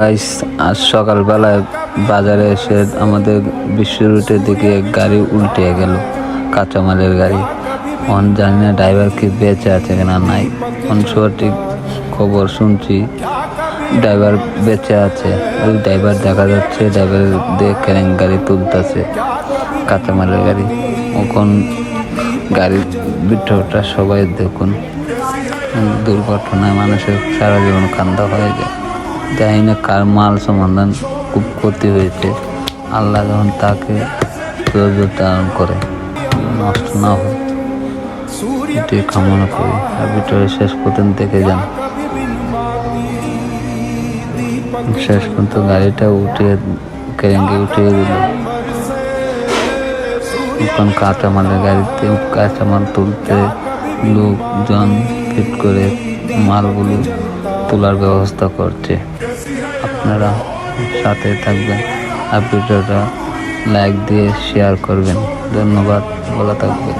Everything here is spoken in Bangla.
গাইস, আজ সকালবেলায় বাজারে এসে আমাদের বিশ্ব রুটের দিকে গাড়ি উল্টে গেল, কাঁচামালের গাড়ি। জানি না ড্রাইভার কি বেঁচে আছে কিনা নাই। সঠিক খবর শুনছি ড্রাইভার বেঁচে আছে। ওই ড্রাইভার দেখা যাচ্ছে, ড্রাইভার দিয়ে ক্যারেং গাড়ি তুলতেছে, কাঁচামালের গাড়ি। এখন গাড়ির ভিতরটা সবাই দেখুন, দুর্ঘটনায় মানুষের সারা জীবন কান্দা হয়ে যায়। জানি না কার মাল সমাধান খুব ক্ষতি হয়েছে। আল্লাহ যখন তাকে ধারণ করে নষ্ট না হয়, এটি কামনা করি। আর ভিতরে শেষ পর্যন্ত দেখে যান। শেষ পর্যন্ত গাড়িটা উঠিয়ে কেরেঙ্গে উঠিয়ে দিল। এখন কাঁচামালের গাড়িতে কাঁচামাল তুলতে লোকজন ফিট করে মালগুলো তোলার ব্যবস্থা করছে। আপনারা সাথে থাকবেন আর ভিডিওটা লাইক দিয়ে শেয়ার করবেন। ধন্যবাদ, ভালো থাকবেন।